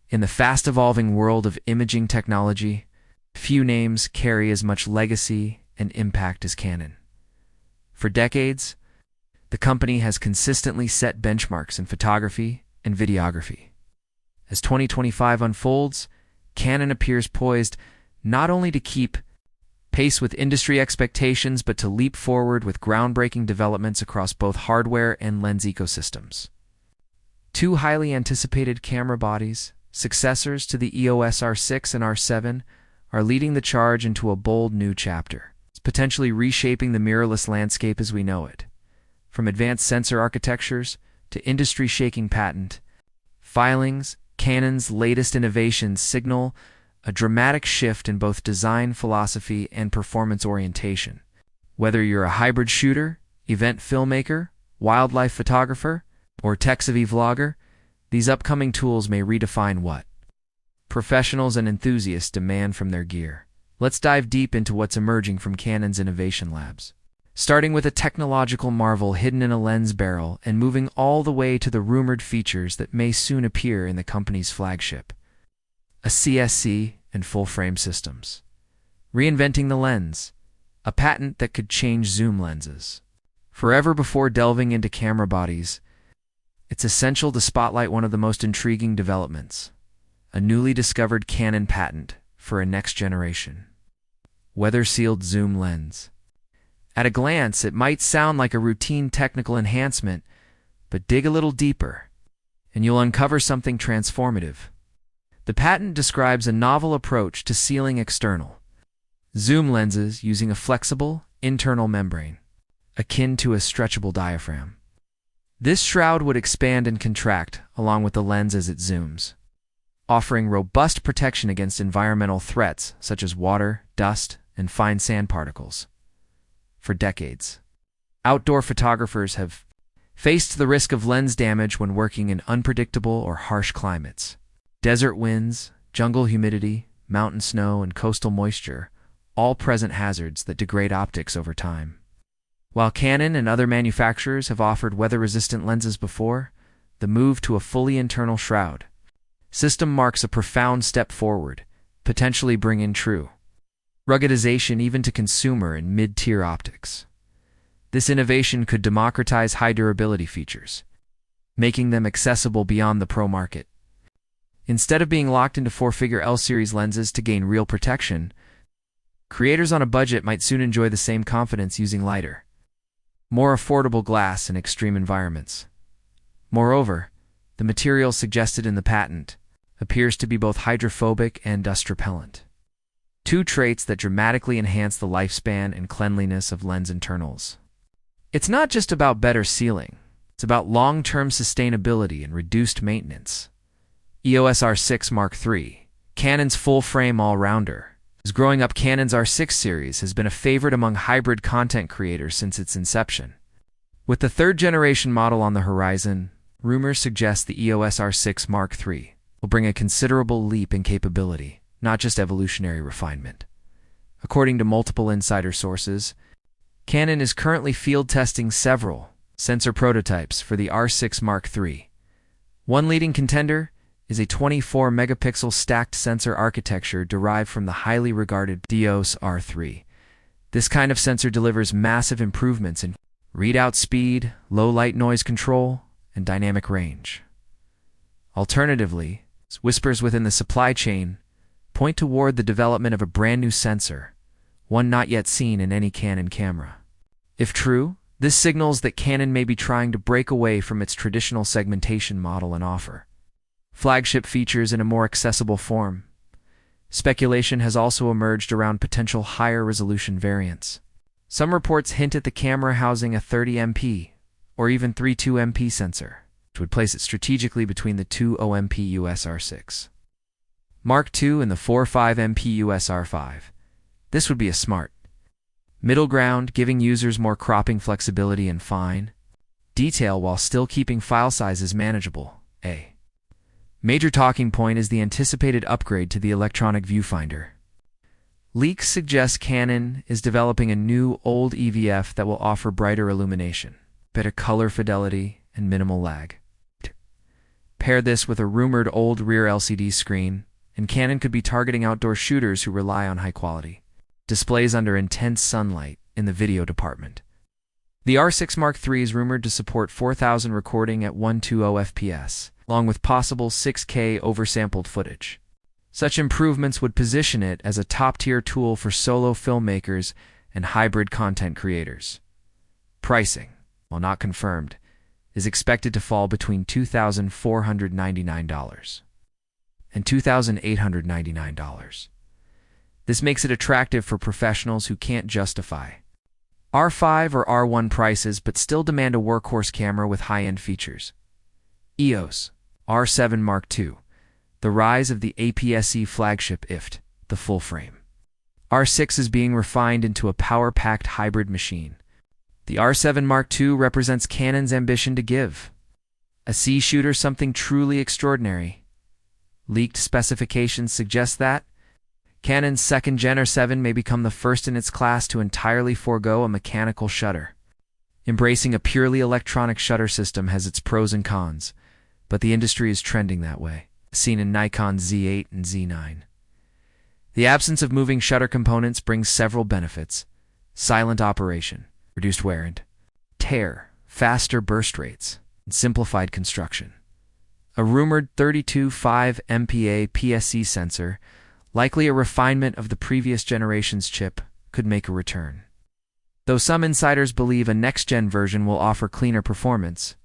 In the fast-evolving world of imaging technology, few names carry as much legacy and impact as Canon. For decades, the company has consistently set benchmarks in photography and videography. As 2025 unfolds, Canon appears poised not only to keep pace with industry expectations, but to leap forward with groundbreaking developments across both hardware and lens ecosystems. Two highly anticipated camera bodies, successors to the EOS R6 and R7, are leading the charge into a bold new chapter. It's potentially reshaping the mirrorless landscape as we know it. From advanced sensor architectures to industry-shaking patent filings, Canon's latest innovations signal a dramatic shift in both design philosophy and performance orientation. Whether you're a hybrid shooter, event filmmaker, wildlife photographer, or tech-savvy vlogger, these upcoming tools may redefine what professionals and enthusiasts demand from their gear. Let's dive deep into what's emerging from Canon's innovation labs. Starting with a technological marvel hidden in a lens barrel and moving all the way to the rumored features that may soon appear in the company's flagship, a CSC and full-frame systems. Reinventing the lens, a patent that could change zoom lenses. Forever before delving into camera bodies, it's essential to spotlight one of the most intriguing developments, a newly discovered Canon patent for a next-generation weather-sealed zoom lens. At a glance, it might sound like a routine technical enhancement, but dig a little deeper, and you'll uncover something transformative. The patent describes a novel approach to sealing external zoom lenses using a flexible, internal membrane, akin to a stretchable diaphragm. This shroud would expand and contract along with the lens as it zooms, offering robust protection against environmental threats such as water, dust, and fine sand particles. For decades, outdoor photographers have faced the risk of lens damage when working in unpredictable or harsh climates. Desert winds, jungle humidity, mountain snow, and coastal moisture, all present hazards that degrade optics over time. While Canon and other manufacturers have offered weather-resistant lenses before, the move to a fully internal shroud system marks a profound step forward, potentially bringing true ruggedization even to consumer and mid-tier optics. This innovation could democratize high-durability features, making them accessible beyond the pro market. Instead of being locked into four-figure L-series lenses to gain real protection, creators on a budget might soon enjoy the same confidence using lighter, more affordable glass in extreme environments. Moreover, the material suggested in the patent appears to be both hydrophobic and dust repellent, two traits that dramatically enhance the lifespan and cleanliness of lens internals. It's not just about better sealing, it's about long-term sustainability and reduced maintenance. EOS R6 Mark III, Canon's full-frame all-rounder, is growing up. Canon's R6 series has been a favorite among hybrid content creators since its inception. With the third-generation model on the horizon, rumors suggest the EOS R6 Mark III will bring a considerable leap in capability, not just evolutionary refinement. According to multiple insider sources, Canon is currently field testing several sensor prototypes for the R6 Mark III. One leading contender is a 24-megapixel stacked sensor architecture derived from the highly regarded EOS R3. This kind of sensor delivers massive improvements in readout speed, low light noise control, and dynamic range. Alternatively, whispers within the supply chain point toward the development of a brand new sensor, one not yet seen in any Canon camera. If true, this signals that Canon may be trying to break away from its traditional segmentation model and offer flagship features in a more accessible form. Speculation has also emerged around potential higher resolution variants. Some reports hint at the camera housing a 30MP or even 32MP sensor, which would place it strategically between the 2.0MP EOS R6 Mark II and the 4.5MP EOS R5. This would be a smart middle ground, giving users more cropping flexibility and fine detail while still keeping file sizes manageable. A major talking point is the anticipated upgrade to the electronic viewfinder. Leaks suggest Canon is developing a new old EVF that will offer brighter illumination, better color fidelity, and minimal lag. Pair this with a rumored old rear LCD screen, and Canon could be targeting outdoor shooters who rely on high-quality displays under intense sunlight in the video department. The R6 Mark III is rumored to support 4,000 recording at 120 FPS, along with possible 6K oversampled footage. Such improvements would position it as a top-tier tool for solo filmmakers and hybrid content creators. Pricing, while not confirmed, is expected to fall between $2,499 and $2,899. This makes it attractive for professionals who can't justify R5 or R1 prices but still demand a workhorse camera with high-end features. EOS R7 Mark II, the rise of the APS-C flagship IFT, the full frame. R6 is being refined into a power-packed hybrid machine. The R7 Mark II represents Canon's ambition to give a C shooter something truly extraordinary. Leaked specifications suggest that Canon's second-gen R7 may become the first in its class to entirely forego a mechanical shutter. Embracing a purely electronic shutter system has its pros and cons, but the industry is trending that way, seen in Nikon Z8 and Z9. The absence of moving shutter components brings several benefits: silent operation, reduced wear and tear, faster burst rates, and simplified construction. A rumored 32.5 MPa PSC sensor, likely a refinement of the previous generation's chip, could make a return. Though some insiders believe a next-gen version will offer cleaner performance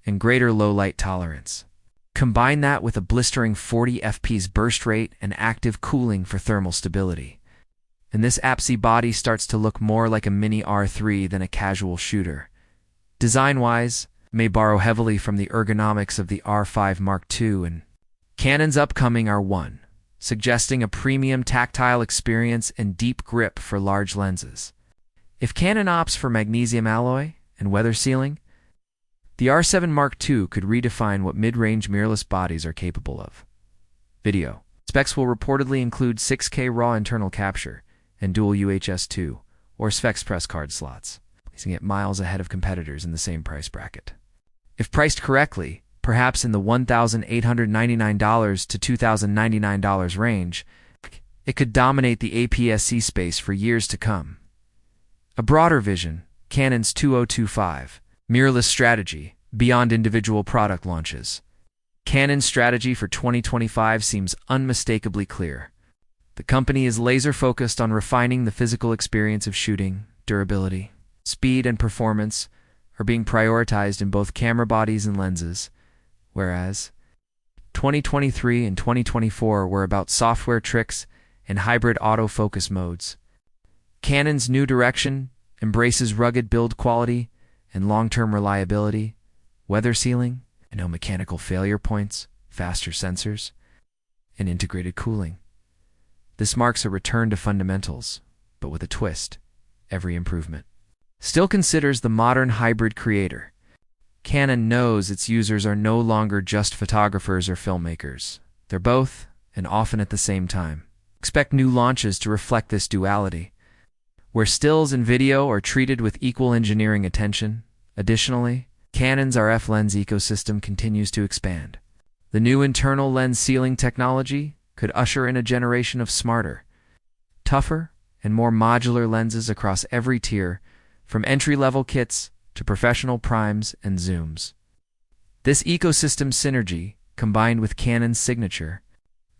and greater low-light tolerance. Combine that with a blistering 40 fps burst rate and active cooling for thermal stability, and this APS-C body starts to look more like a mini R3 than a casual shooter. Design-wise, it may borrow heavily from the ergonomics of the R5 Mark II and Canon's upcoming R1, suggesting a premium tactile experience and deep grip for large lenses. If Canon opts for magnesium alloy and weather sealing, the R7 Mark II could redefine what mid-range mirrorless bodies are capable of. Video specs will reportedly include 6K RAW internal capture and dual UHS-2 or SFexpress card slots, placing it miles ahead of competitors in the same price bracket. If priced correctly, perhaps in the $1,899 to $2,099 range, it could dominate the APS-C space for years to come. A broader vision, Canon's 2025 mirrorless strategy, beyond individual product launches. Canon's strategy for 2025 seems unmistakably clear. The company is laser-focused on refining the physical experience of shooting. Durability, speed, and performance are being prioritized in both camera bodies and lenses, whereas 2023 and 2024 were about software tricks and hybrid autofocus modes. Canon's new direction embraces rugged build quality and long-term reliability, weather sealing, and no mechanical failure points, faster sensors, and integrated cooling. This marks a return to fundamentals, but with a twist. Every improvement still considers the modern hybrid creator. Canon knows its users are no longer just photographers or filmmakers. They're both, and often at the same time. Expect new launches to reflect this duality, where stills and video are treated with equal engineering attention. Additionally, Canon's RF lens ecosystem continues to expand. The new internal lens sealing technology could usher in a generation of smarter, tougher, and more modular lenses across every tier, from entry-level kits to professional primes and zooms. This ecosystem synergy, combined with Canon's signature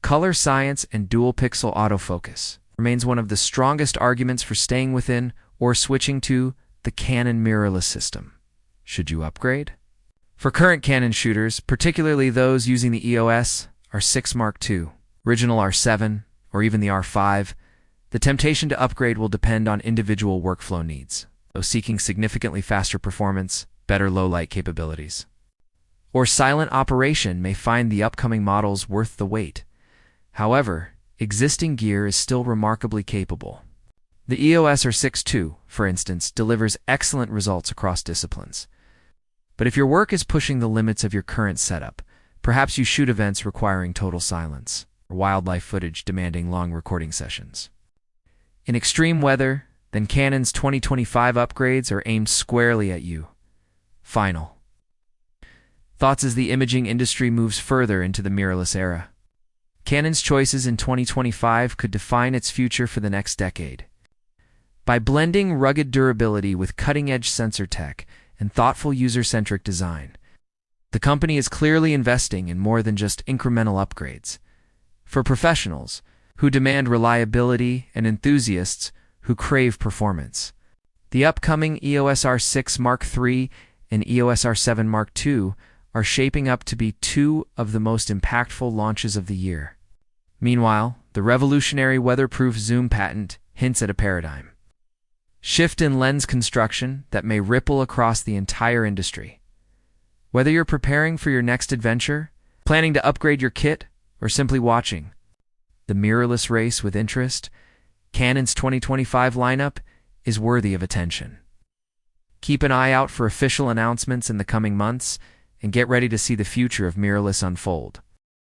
color science and dual-pixel autofocus, remains one of the strongest arguments for staying within or switching to the Canon mirrorless system. Should you upgrade? For current Canon shooters, particularly those using the EOS R6 Mark II, original R7, or even the R5, the temptation to upgrade will depend on individual workflow needs, though seeking significantly faster performance, better low-light capabilities, or silent operation may find the upcoming models worth the wait. However, existing gear is still remarkably capable. The EOS R6 II, for instance, delivers excellent results across disciplines. But if your work is pushing the limits of your current setup, perhaps you shoot events requiring total silence, or wildlife footage demanding long recording sessions. In extreme weather, then Canon's 2025 upgrades are aimed squarely at you. Final Thoughts as the imaging industry moves further into the mirrorless era. Canon's choices in 2025 could define its future for the next decade. By blending rugged durability with cutting-edge sensor tech and thoughtful user-centric design, the company is clearly investing in more than just incremental upgrades. For professionals who demand reliability and enthusiasts who crave performance, the upcoming EOS R6 Mark III and EOS R7 Mark II are shaping up to be two of the most impactful launches of the year. Meanwhile, the revolutionary weatherproof zoom patent hints at a paradigm shift in lens construction that may ripple across the entire industry. Whether you're preparing for your next adventure, planning to upgrade your kit, or simply watching the mirrorless race with interest, Canon's 2025 lineup is worthy of attention. Keep an eye out for official announcements in the coming months and get ready to see the future of mirrorless unfold.